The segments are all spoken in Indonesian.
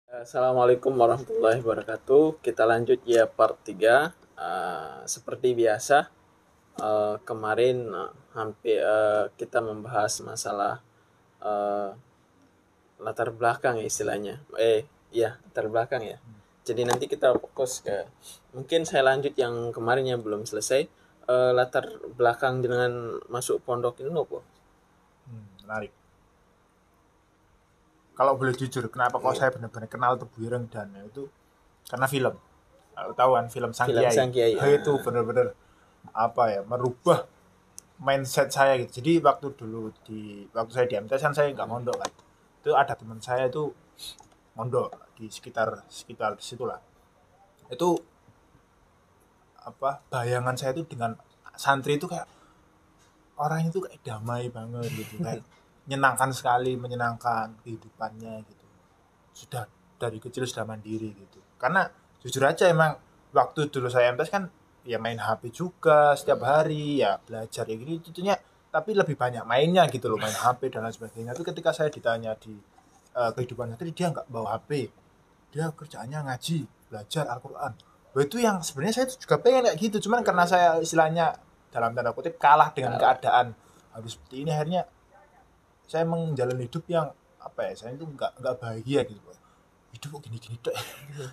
Assalamualaikum warahmatullahi wabarakatuh. Kita lanjut ya part 3. Seperti biasa, kemarin hampir kita membahas masalah uh, latar belakang ya istilahnya. Latar belakang ya. Jadi nanti kita fokus ke, mungkin saya lanjut yang kemarin yang belum selesai. Latar belakang dengan masuk pondok ini apa? Menarik. Kalau boleh jujur, kenapa kok Iya. saya benar-benar kenal Tebu Ireng dan itu karena film. Tahu kan film Sang Film Kiai. Sang Kiai. Itu benar-benar apa ya, merubah mindset saya gitu. Jadi waktu saya di MTS kan saya nggak mondok kan. Itu ada teman saya itu mondok di sekitar sekitar di situlah. Itu apa bayangan saya itu dengan santri itu kayak orang itu kayak damai banget gitu, kayak menyenangkan sekali, menyenangkan kehidupannya gitu. Sudah dari kecil sudah mandiri gitu. Karena jujur aja emang waktu dulu saya MTS kan ya main HP juga setiap hari, ya belajar ya gini tentunya, tapi lebih banyak mainnya gitu loh, main HP dan lain sebagainya. Tapi ketika saya ditanya di kehidupan santri, dia nggak bawa HP, dia kerjaannya ngaji, belajar Al-Quran. Wah, itu yang sebenarnya saya juga pengen kayak gitu, cuman karena saya istilahnya dalam tanda kutip kalah dengan keadaan harus seperti ini, akhirnya saya menjalani hidup yang apa ya, saya itu nggak bahagia gitu, hidup kok gini-gini tuh.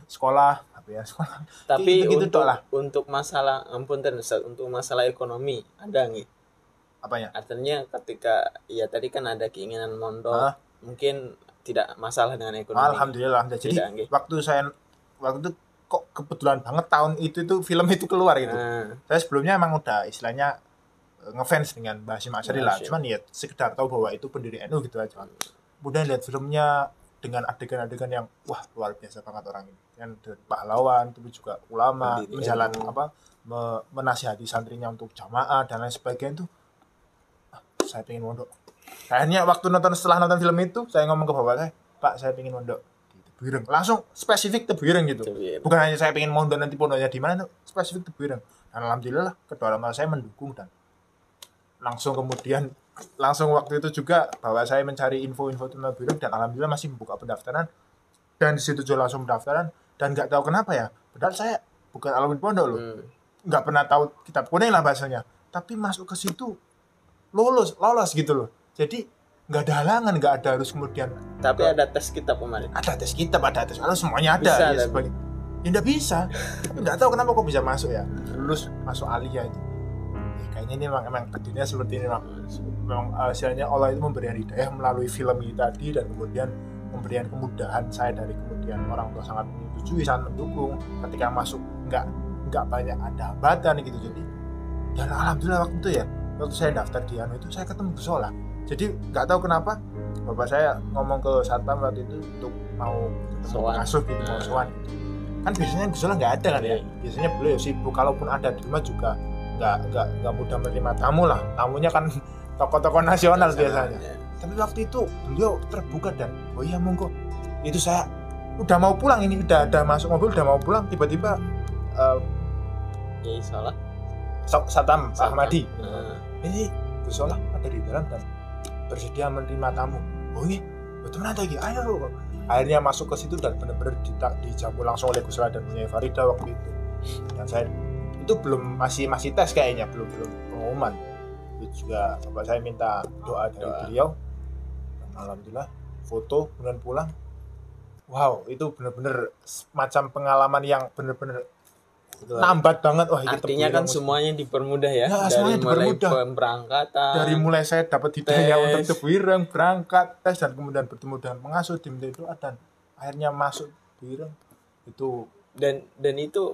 Sekolah apa ya, sekolah Tapi gitu tuh lah. untuk masalah ampun Ustaz, untuk masalah ekonomi ada nggak? Apanya? Artinya ketika ya tadi kan ada keinginan mondok, Hah? mungkin tidak masalah dengan ekonomi. Alhamdulillah. Jadi Tidak, nggih. waktu itu kok kebetulan banget tahun itu film itu keluar gitu. Nah, Saya sebelumnya emang udah istilahnya ngefans dengan Mbah Hasyim Asy'ari lah, Hasyim. cuman ya sekedar tahu bahwa itu pendiri NU gitu aja. Kemudian lihat filmnya dengan adegan-adegan yang wah luar biasa banget orang ini, kan pahlawan tapi juga ulama, Pendiri menjalan NU. apa, menasihati santrinya untuk jamaah dan lain sebagainya. Itu saya pengen mondok. Akhirnya waktu setelah nonton film itu, saya ngomong ke bapak saya, Pak, saya pengen mondok di Tebu Ireng. Langsung spesifik Tebu Ireng gitu. Tebu Ireng. Bukan hanya saya pengen mondok nanti pondoknya di mana, spesifik Tebu Ireng. Dan alhamdulillah kedua orang tua saya mendukung, dan langsung waktu itu juga bahwa saya mencari info-info tentang Tebu Ireng, dan alhamdulillah masih membuka pendaftaran, dan di situ juga langsung pendaftaran. Dan nggak tahu kenapa ya, padahal saya bukan alumni pondok loh, nggak pernah tahu kitab kuning lah bahasanya, tapi masuk ke situ lolos gitu loh. Jadi nggak ada halangan, nggak ada harus kemudian Tapi ada tes kita kemarin. ada tes kitab, ada tes kalau semuanya ada Bisa, ya sebagai ya nggak bisa. Tapi nggak tahu kenapa kok bisa masuk ya, lulus masuk aliyah itu. Ya, kayaknya ini memang dunia seperti ini, memang hasilnya Allah itu memberikan hidayah melalui film ini tadi, dan kemudian memberikan kemudahan saya, dari kemudian orang tua sangat menyetujui, sangat mendukung ketika masuk, nggak banyak ada hambatan gitu. Jadi dan alhamdulillah waktu itu ya, waktu saya daftar di anu itu saya ketemu Gusola. Jadi nggak tahu kenapa bapak saya ngomong ke satpam waktu itu untuk mau ketemu Soan. pengasuh gitu, mau soan gitu. Kan biasanya Gusola nggak ada kan ya, biasanya beliau sibuk, kalaupun ada di rumah juga nggak mudah menerima tamu lah, tamunya kan tokoh-tokoh nasional biasanya. Tapi waktu itu beliau terbuka dan oh iya monggo. Itu saya udah mau pulang, ini udah masuk mobil, udah mau pulang, tiba-tiba Ya salah. Satam Pak Ahmadi, Nah, ini Gusola ada di dalam dan bersedia menerima tamu. Oh iya, betul nanti lagi, ayo. Akhirnya masuk ke situ dan benar-benar dijamu langsung oleh Gusola dan Nyai Farida waktu itu. Dan saya itu belum masih tes kayaknya, belum pengumuman. Itu juga bapak saya minta doa dari beliau. Dan alhamdulillah foto kemudian pulang. Wow, itu benar-benar macam pengalaman yang benar-benar nambat banget. Wah, artinya kan semuanya dipermudah ya, Ya, dari semuanya mulai dipermudah. pemberangkatan. Dari mulai saya dapat hidayah tes. untuk Tebu Ireng, berangkat, tes, dan kemudian bertemu dengan pengasuh, diminta doa, dan akhirnya masuk Tebu Ireng. Itu dan itu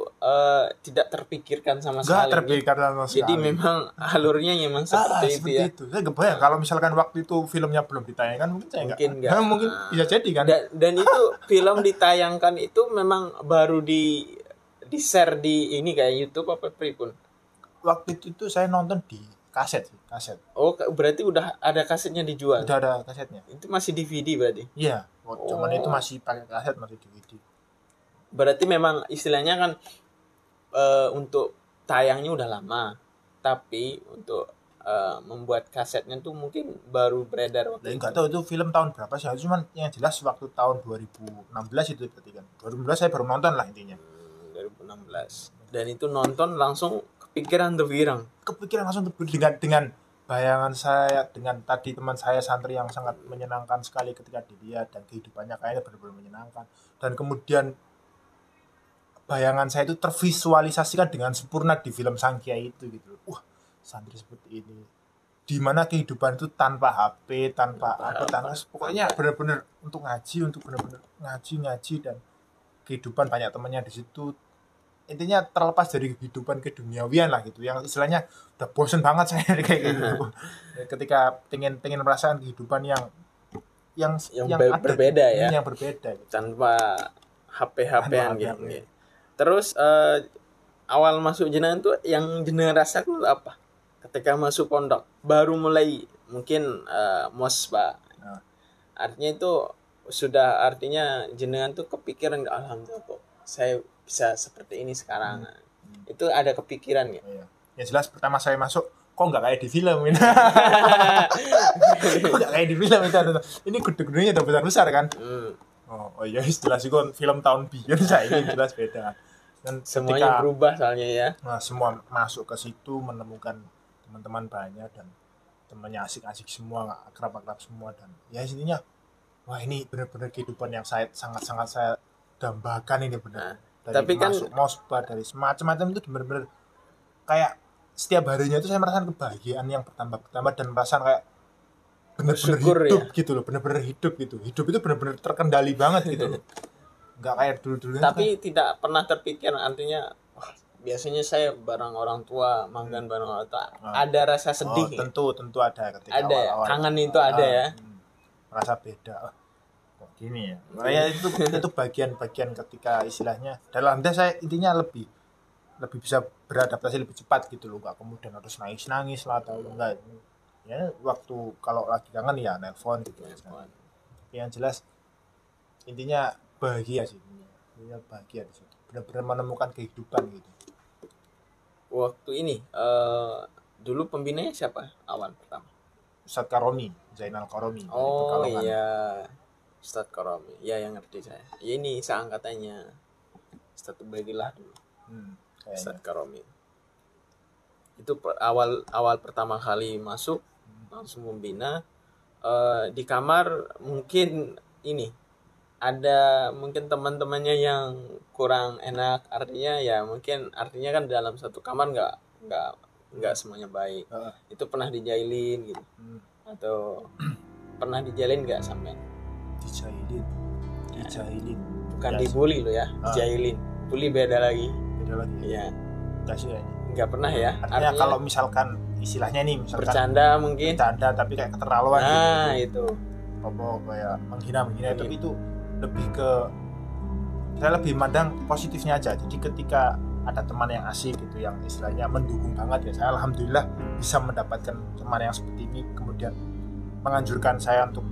tidak terpikirkan sama nggak sekali. terpikir sama sekali. Jadi memang alurnya memang seperti itu ya. Saya kebayang kalau misalkan waktu itu filmnya belum ditayangkan, mungkin saya Mungkin nggak. mungkin bisa jadi kan. Dan itu film ditayangkan itu memang baru di share di ini kayak YouTube apa pripun? Waktu itu saya nonton di kaset. Oh, berarti udah ada kasetnya dijual. Udah ada kasetnya. Itu masih DVD berarti. Iya, cuman itu masih pakai kaset, masih DVD. Berarti memang istilahnya kan untuk tayangnya udah lama, tapi untuk membuat kasetnya tuh mungkin baru beredar Lah waktu enggak itu. tahu itu film tahun berapa sih, cuman yang jelas waktu tahun 2016 itu berarti kan. 2016 saya baru nonton lah intinya. 2016. Dan itu nonton langsung kepikiran The Wirang. Kepikiran langsung dengan bayangan saya dengan tadi teman saya santri yang sangat menyenangkan sekali ketika dilihat dan kehidupannya kayaknya benar-benar menyenangkan, dan kemudian bayangan saya itu tervisualisasikan dengan sempurna di film Sang Kiai itu gitu. Wah, santri seperti ini. Di mana kehidupan itu tanpa HP, tanpa apa, tanpa pokoknya benar-benar untuk ngaji, untuk benar-benar ngaji dan kehidupan banyak temannya di situ. Intinya terlepas dari kehidupan keduniawian lah gitu, yang istilahnya udah bosen banget saya kayak gitu. Ketika pengen merasakan kehidupan yang ada berbeda gitu, ya, yang berbeda gitu. tanpa HP-HPan Tanpa gitu. HP. Terus awal masuk jenengan tuh yang jenengan rasakan tuh apa? Ketika masuk pondok, baru mulai mungkin mos Pak. Nah. Artinya itu sudah, artinya jenengan tuh kepikiran, alhamdulillah kok saya bisa seperti ini sekarang. Itu ada kepikiran ya? Iya. Yang jelas pertama saya masuk, kok nggak kayak di film ini. Kok nggak kayak di film itu. Ini gede-gedenya udah besar-besar kan. Oh iya, jelas itu film tahun biyen saya ini jelas beda. Dan Semuanya berubah soalnya ya. Nah, semua masuk ke situ menemukan teman-teman banyak dan temannya asik-asik semua, akrab-akrab semua, dan ya intinya wah ini benar-benar kehidupan yang sangat-sangat saya dambakan ini benar. Dari tapi kan masuk mosbah, dari semacam-macam itu benar-benar kayak setiap harinya itu saya merasakan kebahagiaan yang bertambah dan merasakan kayak benar-benar hidup ya? Gitu loh, benar-benar hidup gitu. Hidup itu benar-benar terkendali banget gitu loh. Nggak kayak dulu-dulu. Tapi tidak pernah terpikir, artinya biasanya saya bareng orang tua, manggan bareng orang tua, ada rasa sedih. Tentu ada ketika ada awal-awal. Kangen itu ada ya. Merasa beda. Kok gini ya. Makanya itu bagian-bagian ketika istilahnya dalam saya intinya lebih bisa beradaptasi lebih cepat gitu loh, nggak kemudian harus nangis lah atau enggak. Ya waktu kalau lagi kangen ya nelpon gitu. Yang jelas intinya bahagia sih. Intinya bahagia di situ. Benar-benar menemukan kehidupan gitu. Waktu ini dulu pembinanya siapa awal pertama? Ustadz Karomi, Zainal Karomi. Oh iya, Ustadz Karomi. Ya yang ngerti saya. Ya ini seangkatannya Ustadz Ubaidillah dulu. Ustadz Karomi. Itu awal pertama kali masuk langsung membina. Di kamar mungkin ini ada mungkin teman-temannya yang kurang enak, artinya ya mungkin artinya kan dalam satu kamar nggak semuanya baik. Itu pernah dijailin gitu atau pernah dijailin nggak sampai? Dijailin bukan dibully lo ya, dijailin. Bully beda lagi ya. Kasih ya, nggak pernah ya, artinya kalau misalkan istilahnya nih misalkan bercanda mungkin tapi kayak keterlaluan gitu. Apa kayak menghina tapi itu lebih ke saya lebih mandang positifnya aja. Jadi ketika ada teman yang asik gitu, yang istilahnya mendukung banget ya, saya alhamdulillah bisa mendapatkan teman yang seperti ini, kemudian menganjurkan saya untuk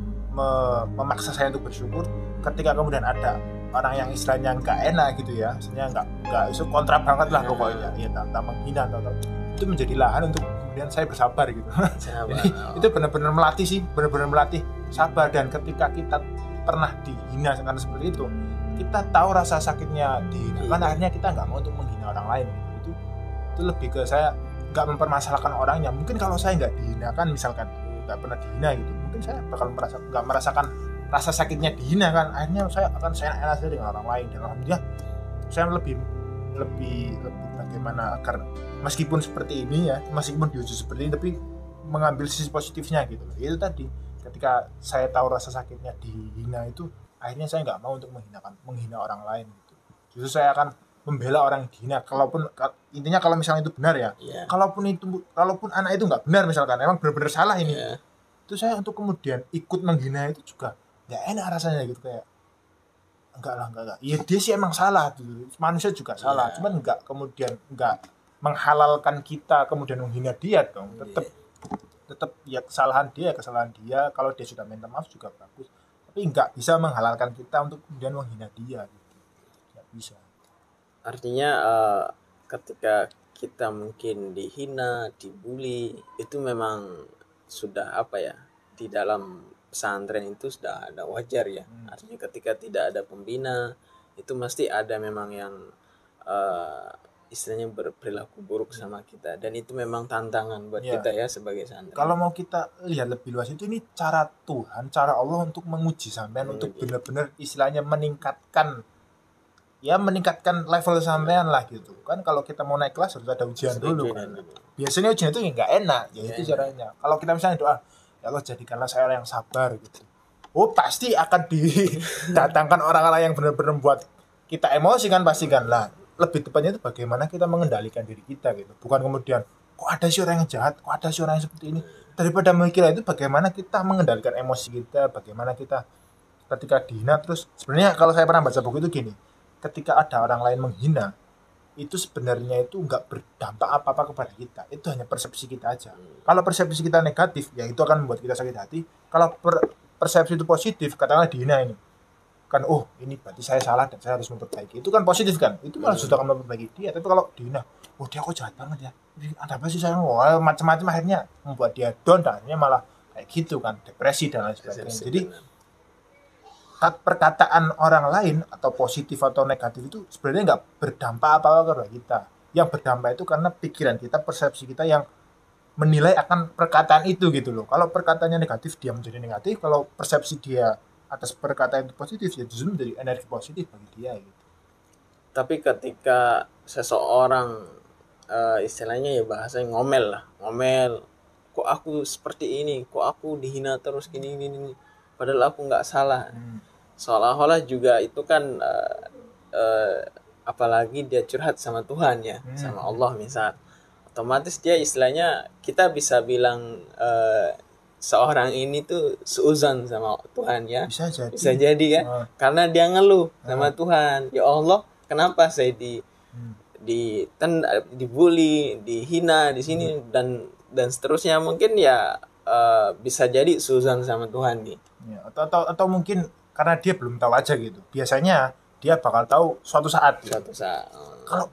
memaksa saya untuk bersyukur. Ketika kemudian ada orang yang istilahnya nggak enak gitu ya, maksudnya nggak itu kontra banget lah pokoknya ya, tanpa menghina atau itu menjadi lahan untuk kemudian saya bersabar gitu. Jadi itu benar-benar melatih sabar. Dan ketika kita pernah dihina karena seperti itu, kita tahu rasa sakitnya dihina, kan akhirnya kita nggak mau untuk menghina orang lain gitu. Itu lebih ke saya nggak mempermasalahkan orangnya. Mungkin kalau saya nggak dihina kan, misalkan nggak pernah dihina gitu, mungkin saya bakal nggak merasakan rasa sakitnya dihina kan, akhirnya saya akan enak saja dengan orang lain. Dan alhamdulillah saya lebih bagaimana agar meskipun seperti ini ya, meskipun diuji seperti ini, tapi mengambil sisi positifnya gitu. Itu tadi ketika saya tahu rasa sakitnya dihina itu, akhirnya saya nggak mau untuk menghina orang lain gitu. Justru saya akan membela orang yang dihina, intinya kalau misalnya itu benar ya. Kalaupun anak itu nggak benar misalkan, emang benar-benar salah ini, itu saya untuk kemudian ikut menghina itu juga nggak enak rasanya gitu, kayak enggak. Ya dia sih emang salah tuh, manusia juga salah, cuman nggak menghalalkan kita kemudian menghina dia dong. Tetap ya kesalahan dia. Kalau dia sudah minta maaf juga bagus, tapi nggak bisa menghalalkan kita untuk kemudian menghina dia gitu. Nggak bisa. Artinya ketika kita mungkin dihina, dibully, itu memang sudah apa ya, di dalam pesantren itu sudah ada wajar ya. Artinya ketika tidak ada pembina, itu mesti ada memang yang eh, istilahnya berperilaku buruk sama kita, dan itu memang tantangan buat Ya. kita ya sebagai santri. Kalau mau kita lihat lebih luas itu, ini cara Tuhan, cara Allah untuk menguji sampean, untuk benar-benar istilahnya meningkatkan level sampean lah gitu kan. Kalau kita mau naik kelas harus ada ujian dulu kan. Biasanya ujian itu nggak enak, ya itu caranya. Kalau kita misalnya doa, ya Allah jadikanlah saya orang yang sabar gitu, oh pasti akan didatangkan orang-orang yang benar-benar buat kita emosi kan, pasti kan. Lah lebih tepatnya itu bagaimana kita mengendalikan diri kita gitu, bukan kemudian kok ada sih orang yang jahat, kok ada sih orang yang seperti ini. Daripada mikir itu, bagaimana kita mengendalikan emosi kita, bagaimana kita ketika dihina. Terus sebenarnya kalau saya pernah baca buku itu gini, ketika ada orang lain menghina, itu sebenarnya itu nggak berdampak apa-apa kepada kita, itu hanya persepsi kita aja. Kalau persepsi kita negatif, ya itu akan membuat kita sakit hati. Kalau persepsi itu positif, katakanlah dihina ini kan, oh ini berarti saya salah dan saya harus memperbaiki, itu kan positif kan, itu malah sudah akan memperbaiki dia. Tapi kalau dihina, oh dia kok jahat banget ya, ada apa sih saya, wah macam-macam, akhirnya membuat dia down dan akhirnya malah kayak gitu kan, depresi dan lain sebagainya. Jadi perkataan orang lain atau positif atau negatif itu sebenarnya nggak berdampak apa-apa kepada kita. Yang berdampak itu karena pikiran kita, persepsi kita yang menilai akan perkataan itu gitu loh. Kalau perkataannya negatif, dia menjadi negatif. Kalau persepsi dia atas perkataan itu positif, ya justru menjadi energi positif bagi dia gitu. Tapi ketika seseorang istilahnya ya bahasanya ngomel, kok aku seperti ini, kok aku dihina terus gini, padahal aku nggak salah. Seolah-olah juga itu kan apalagi dia curhat sama Tuhan ya, sama Allah misal, otomatis dia istilahnya kita bisa bilang seorang ini tuh seuzon sama Tuhan ya. Bisa jadi kan, karena dia ngeluh sama Tuhan, ya Allah kenapa saya dibully, dihina di sini, dan seterusnya. Mungkin ya bisa jadi seuzon sama Tuhan nih ya, atau mungkin karena dia belum tahu aja gitu. Biasanya dia bakal tahu suatu saat.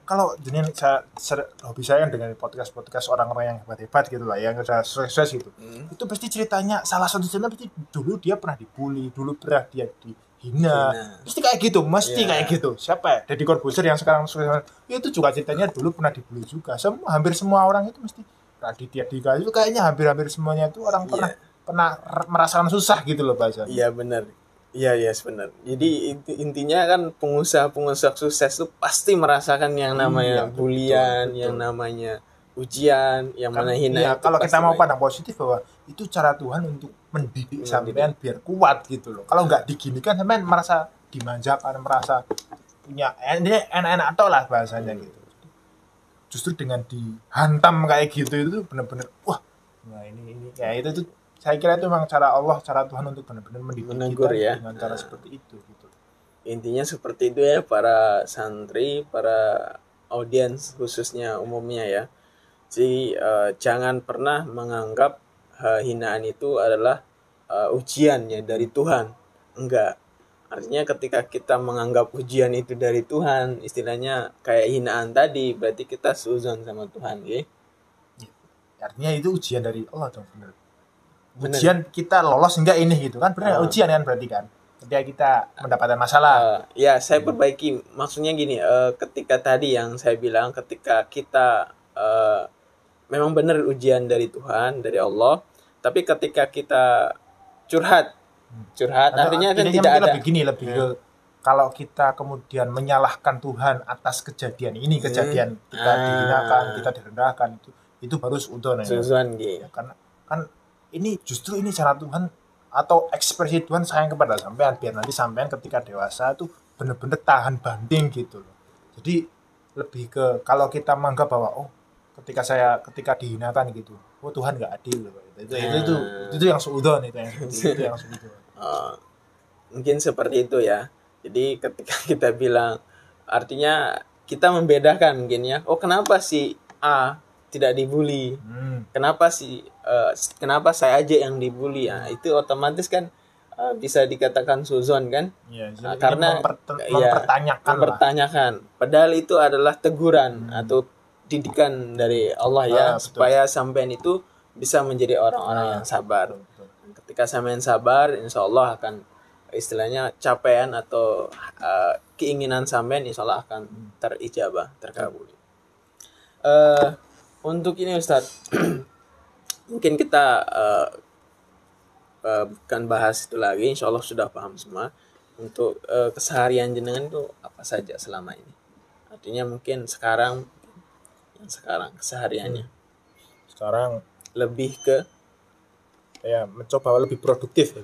Kalau jenis hobi saya kan dengan podcast orang-orang yang hebat gitu lah, yang udah sukses gitu. Itu pasti ceritanya, salah satu cerita pasti dulu dia pernah dibully, dulu pernah dia dihina. Pasti kayak gitu, kayak gitu. Siapa ya? Deddy Corbuzier yang sekarang sukses, itu juga ceritanya dulu pernah dibully juga. Hampir semua orang itu mesti, Raditya Dika itu kayaknya hampir semua itu orang pernah merasakan susah gitu loh bahasa. Iya benar. Iya benar. Jadi intinya kan pengusaha sukses itu pasti merasakan yang namanya bulian, betul. Yang namanya ujian, yang mana hina. Iya, kalau kita mau pandang positif bahwa itu cara Tuhan untuk mendidik sampean biar kuat gitu loh. Kalau nggak diginikan sampean merasa dimanjakan, merasa punya enak-enak atau lah bahasanya gitu. Justru dengan dihantam kayak gitu itu benar-benar wah, nah ini ya itu tuh. Saya kira itu memang cara Allah, cara Tuhan untuk benar-benar mendidik kita ya, dengan cara seperti itu gitu. Intinya seperti itu ya para santri, para audiens khususnya umumnya ya. Jadi jangan pernah menganggap hinaan itu adalah ujian ya dari Tuhan. Enggak. Artinya ketika kita menganggap ujian itu dari Tuhan, istilahnya kayak hinaan tadi, berarti kita seuzon sama Tuhan ya. Artinya itu ujian dari Allah dong, benar. Ujian kita lolos enggak ini gitu kan, benar ujian kan berarti kan, ketika kita mendapatkan masalah. Ya saya perbaiki, maksudnya gini, ketika tadi yang saya bilang, ketika kita memang benar ujian dari Tuhan, dari Allah, tapi ketika kita curhat artinya kan tidak ada lebih kalau kita kemudian menyalahkan Tuhan atas kejadian ini, kita dihinakan, kita direndahkan, itu baru suudon ya. Gitu. Karena kan ini justru ini cara Tuhan atau ekspresi Tuhan sayang kepada sampean, biar nanti sampean ketika dewasa tuh benar-benar tahan banting gitu loh. Jadi lebih ke kalau kita menganggap bahwa ketika dihinakan gitu, oh Tuhan nggak adil loh. Itu yang suudon, itu yang suudon. Mungkin seperti itu ya. Jadi ketika kita bilang, artinya kita membedakan mungkin ya, oh kenapa si A tidak dibully, kenapa saya aja yang dibully, itu otomatis kan bisa dikatakan suzon kan, karena mempertanyakan padahal itu adalah teguran atau didikan dari Allah ya, Betul. supaya sampean itu bisa menjadi orang-orang yang sabar. Betul. Ketika sampean sabar, insya Allah akan istilahnya capaian atau keinginan sampean insya Allah akan terijabah, terkabul. Untuk ini Ustadz, mungkin kita bukan bahas itu lagi, insya Allah sudah paham semua. Untuk keseharian jenengan itu apa saja selama ini? Artinya mungkin sekarang kesehariannya Sekarang lebih ke saya mencoba lebih produktif ya,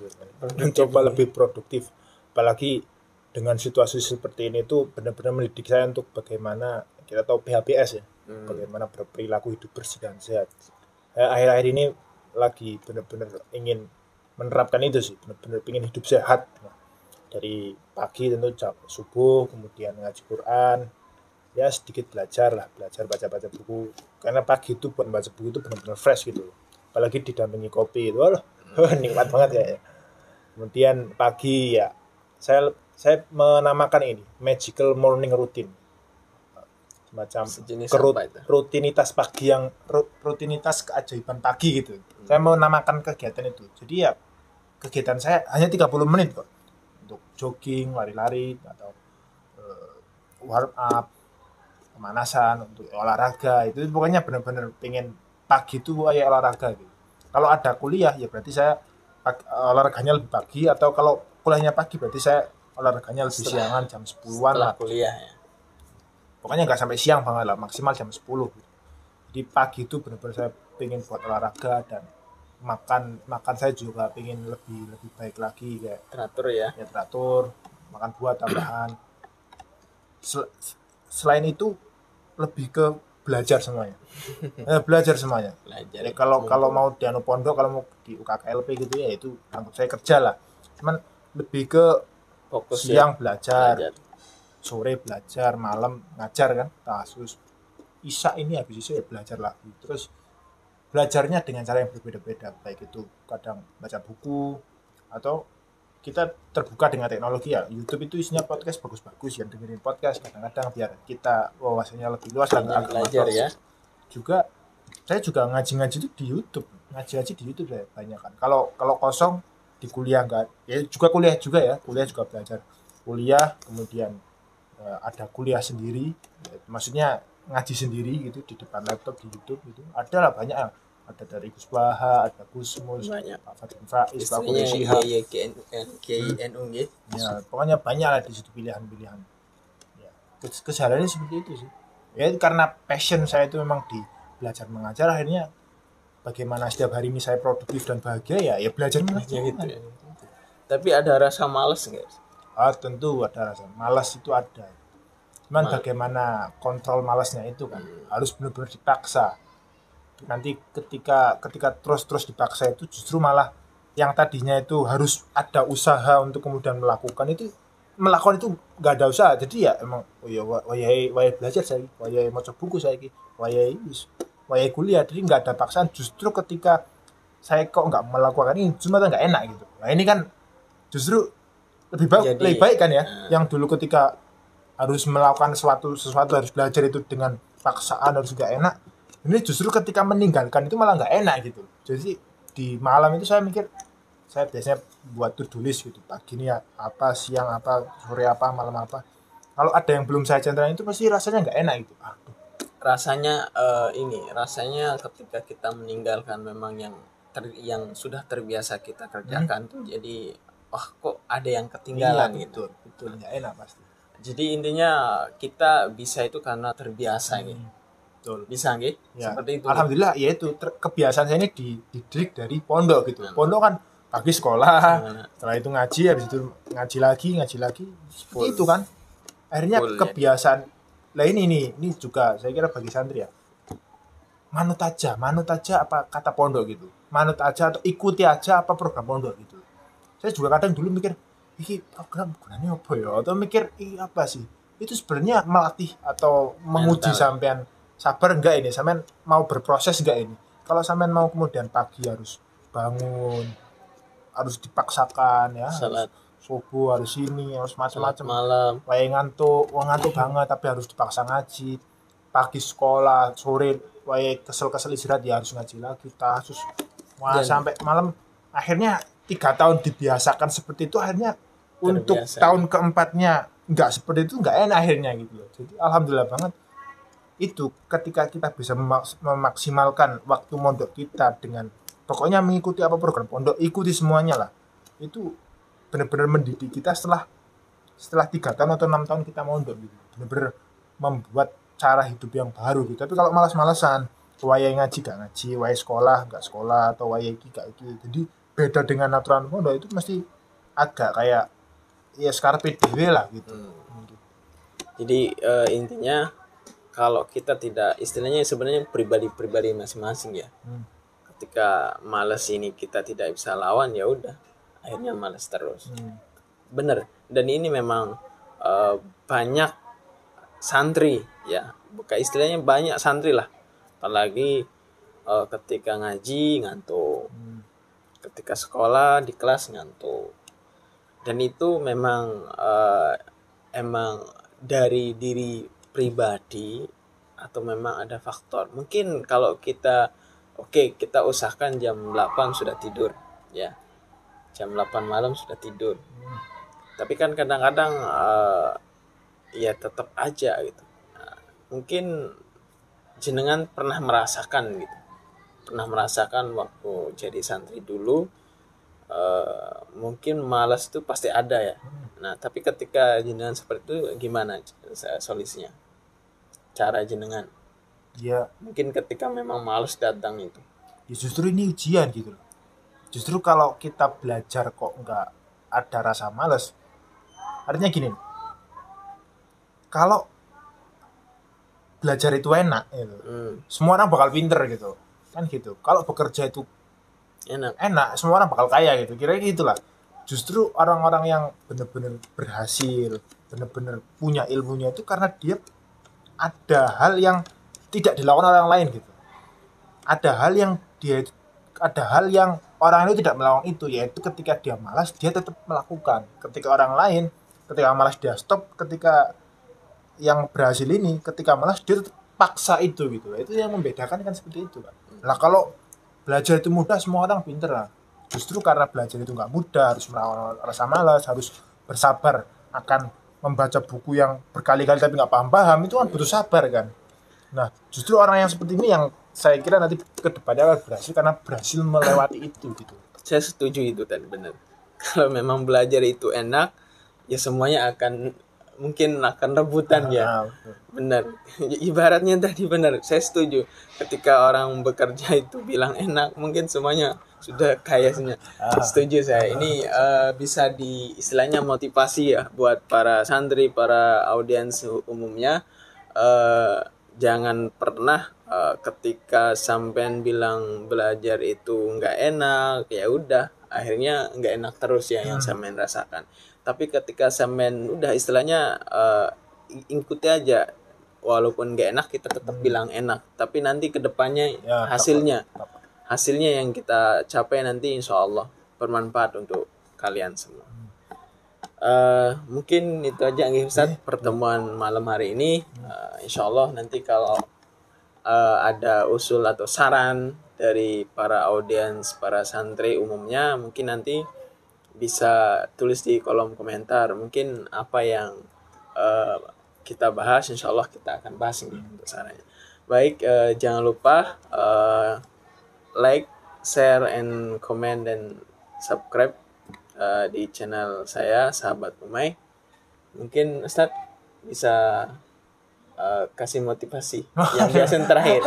mencoba lebih produktif, apalagi dengan situasi seperti ini tuh benar-benar mendidik saya untuk bagaimana kita tahu PHBS ya, bagaimana berperilaku hidup bersih dan sehat. Saya akhir-akhir ini lagi benar-benar ingin menerapkan itu sih, benar-benar ingin hidup sehat. Nah, dari pagi tentu subuh, kemudian ngaji Quran, ya sedikit belajar baca-baca buku, karena pagi itu buat baca buku itu benar-benar fresh gitu, apalagi didampingi kopi itu, nikmat banget ya. Kemudian pagi ya saya menamakan ini magical morning routine, semacam rutinitas pagi yang rutinitas keajaiban pagi gitu. Saya menamakan kegiatan itu. Jadi ya kegiatan saya hanya 30 menit kok, untuk jogging, lari-lari atau warm up, pemanasan, untuk olahraga. Itu pokoknya benar-benar pengen pagi itu kayak olahraga gitu. Kalau ada kuliah ya berarti saya olahraganya lebih pagi, atau kalau kuliahnya pagi berarti saya olahraganya lebih siangan, jam 10-an lah kuliah ya. Pokoknya nggak sampai siang banget lah, maksimal jam 10. Jadi pagi itu benar-benar saya pengen buat olahraga, dan makan saya juga pengen lebih baik lagi, kayak teratur ya teratur, makan buah tambahan. Selain itu lebih ke belajar semuanya. Belajar. Ya, kalau mau di pondok, kalau mau di UKKLP gitu ya, itu anggap saya kerja lah. Cuman lebih ke fokus siang ya, belajar, sore belajar, malam ngajar kan, kasus Isya ini habis itu ya belajar lagi. Terus belajarnya dengan cara yang berbeda-beda, baik itu kadang baca buku, atau kita terbuka dengan teknologi ya. YouTube itu isinya podcast bagus-bagus, yang dengerin podcast kadang-kadang biar kita wawasannya lebih luas dan belajar ya. Juga saya juga ngaji-ngaji itu di YouTube, ngaji-ngaji di YouTube saya banyak kan. Kalau kosong di kuliah enggak, ya juga kuliah juga belajar. Kuliah kemudian ada kuliah sendiri, maksudnya ngaji sendiri gitu di depan laptop di YouTube gitu. Ada lah banyak, ada dari Gus Baha, ada Gusmus, Pak Fadil Faiz, Pak Quraish Shihab, KNU gitu. Ya, pokoknya banyak lah di situ pilihan-pilihan. Ya, kesehariannya seperti itu sih. Ya karena passion saya itu memang di belajar mengajar, akhirnya bagaimana setiap hari ini saya produktif dan bahagia ya belajar mengajar gitu. Ya. Tapi ada rasa malas nggak? Tentu ada rasa malas, itu ada. Cuman bagaimana kontrol malasnya itu kan harus benar-benar dipaksa. Nanti ketika terus dipaksa itu justru malah yang tadinya itu harus ada usaha untuk kemudian melakukan itu nggak ada usaha. Jadi ya emang wayai belajar saya, wayai maca buku saya, wayai kuliah, jadi nggak ada paksaan. Justru ketika saya kok nggak melakukan ini, cuma nggak enak gitu. Nah ini kan justru lebih baik kan ya. Yang dulu ketika harus melakukan sesuatu harus belajar itu dengan paksaan, harus nggak enak. Ini justru ketika meninggalkan itu malah nggak enak gitu. Jadi di malam itu saya mikir, saya biasanya buat to-do list gitu. Pagi ini apa, siang apa, sore apa, malam apa. Kalau ada yang belum saya centrain itu pasti rasanya nggak enak gitu. Rasanya rasanya ketika kita meninggalkan memang yang sudah terbiasa kita kerjakan tuh jadi kok ada yang ketinggalan gitu. Betul, nggak enak pasti. Jadi intinya kita bisa itu karena terbiasa gitu. Betul. Bisa nggih? Ya. Seperti itu. Alhamdulillah ya itu kebiasaan saya ini dididik dari pondok gitu. Pondok kan pagi sekolah, setelah itu ngaji, habis itu ngaji lagi. Seperti itu kan. Akhirnya kebiasaan. Lah ini juga saya kira bagi santri ya. Manut aja apa kata pondok gitu. Manut aja atau ikuti aja apa program pondok gitu. Saya juga kadang dulu mikir, ini program gunanya apa ya? Atau mikir, ini apa sih? Itu sebenarnya melatih atau menguji sampean sabar enggak ini, sampean mau berproses enggak ini. Kalau sampean mau kemudian pagi harus bangun, harus dipaksakan ya, salat subuh harus ini, harus macam-macam, malam ngantuk banget tapi harus dipaksa ngaji. pagi sekolah, sore wae kesel-kesel istirahat ya harus ngaji lagi, tahajud. Wah, Dan- sampai malam. Akhirnya 3 tahun dibiasakan seperti itu, akhirnya untuk Terbiasa. tahun keempatnya nggak seperti itu, nggak enak akhirnya gitu loh. Jadi alhamdulillah banget itu ketika kita bisa memaksimalkan waktu mondok kita dengan pokoknya mengikuti apa program pondok, ikuti semuanya lah. Itu benar-benar mendidik kita setelah 3 tahun atau 6 tahun kita mondok gitu. Benar-benar membuat cara hidup yang baru gitu. Tapi kalau malas-malasan, wayai ngaji gak ngaji, wayai sekolah gak sekolah, atau wayai iki gak iki. Jadi beda dengan aturan pondok itu mesti agak kayak ya skarpe dhewe lah gitu. Jadi intinya kalau kita tidak, istilahnya sebenarnya pribadi-pribadi masing-masing ya. Ketika malas ini kita tidak bisa lawan, ya udah akhirnya malas terus. Bener. Dan ini memang banyak santri ya, bukan istilahnya banyak santri lah. Apalagi ketika ngaji ngantuk, ketika sekolah di kelas ngantuk. Dan itu memang emang dari diri pribadi atau memang ada faktor. Mungkin kalau kita kita usahakan jam 8 sudah tidur ya. Jam 8 malam sudah tidur. Tapi kan kadang-kadang ya tetap aja gitu. Nah, mungkin jenengan pernah merasakan gitu. Pernah merasakan waktu jadi santri dulu, mungkin malas itu pasti ada ya. Nah, tapi ketika jenengan seperti itu gimana solusinya? Cara jenengan? Ya, Mungkin ketika memang malas datang itu. ya justru ini ujian gitu loh. Justru kalau kita belajar kok nggak ada rasa malas, artinya gini, kalau belajar itu enak gitu, semua orang bakal pinter gitu kan gitu. Kalau bekerja itu Enak. semua orang bakal kaya gitu, kira-kira gitulah. Justru orang-orang yang benar-benar berhasil, benar-benar punya ilmunya itu karena dia ada hal yang tidak dilakukan orang lain gitu. Ada hal yang orang itu tidak melakukan itu, yaitu ketika dia malas dia tetap melakukan. Ketika orang lain ketika malas dia stop, ketika yang berhasil ini ketika malas dia tetap paksa itu gitu. Itu yang membedakan kan seperti itu kan. Nah, kalau belajar itu mudah, semua orang pinter lah. Justru karena belajar itu nggak mudah, harus melawan rasa malas, harus bersabar akan membaca buku yang berkali-kali tapi nggak paham-paham, itu kan butuh sabar kan. Nah, justru orang yang seperti ini yang saya kira nanti ke depannya akan berhasil karena berhasil melewati itu gitu. Saya setuju itu tadi, benar. Kalau memang belajar itu enak, ya semuanya mungkin akan rebutan ya. Benar. Ibaratnya tadi benar, saya setuju. Ketika orang bekerja itu bilang enak, mungkin semuanya sudah kaya semua. Setuju saya. Ini bisa istilahnya motivasi ya buat para santri, para audiens umumnya. Jangan pernah ketika sampean bilang belajar itu nggak enak, ya udah akhirnya nggak enak terus ya yang sampean rasakan. Tapi ketika sampean udah istilahnya ikuti aja, walaupun nggak enak kita tetap bilang enak. Tapi nanti kedepannya Ya, hasilnya yang kita capai nanti insya Allah bermanfaat untuk kalian semua. Mungkin itu aja nggih Ustaz pertemuan malam hari ini. Insya Allah nanti kalau ada usul atau saran dari para audiens, para santri umumnya, mungkin nanti bisa tulis di kolom komentar. Mungkin apa yang kita bahas, insya Allah kita akan bahas nih untuk sarannya. Baik, jangan lupa like, share, and comment, dan subscribe di channel saya, Sahabat Umay. Mungkin Ustadz bisa kasih motivasi yang biasa terakhir.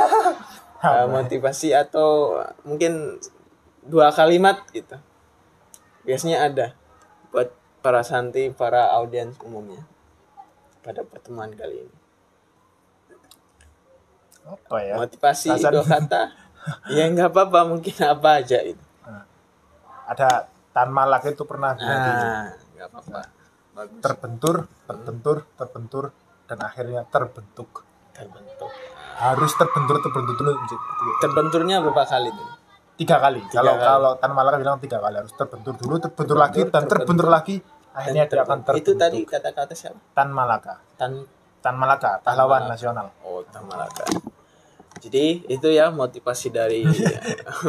Motivasi atau mungkin 2 kalimat gitu. Biasanya ada buat para santri, para audiens umumnya pada pertemuan kali ini. Apa ya? Motivasi 2 kata. Ya nggak apa-apa, mungkin apa aja itu. Ada Tan Malak itu pernah bilang gitu. Nggak apa-apa. Bagus. Terbentur, dan akhirnya terbentuk. Terbentuk. Harus terbentur dulu. Terbenturnya berapa kali tuh? 3 kali. Tiga kali. Kalau Tan Malak bilang 3 kali, harus terbentur dulu, terbentur lagi, dan terbentur lagi. Akhirnya dia akan terbentuk. Itu tadi kata-kata siapa? Tan Malaka. Tan Tan Malaka, pahlawan nasional. Oh, Tan Malaka. Jadi itu ya motivasi dari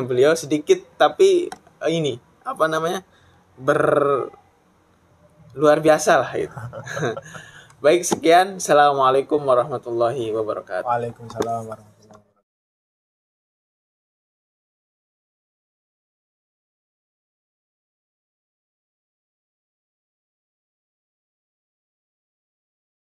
beliau, sedikit tapi ini apa namanya, luar biasa lah itu. Baik, sekian. Assalamualaikum warahmatullahi wabarakatuh. Waalaikumsalam warahmatullahi wabarakatuh.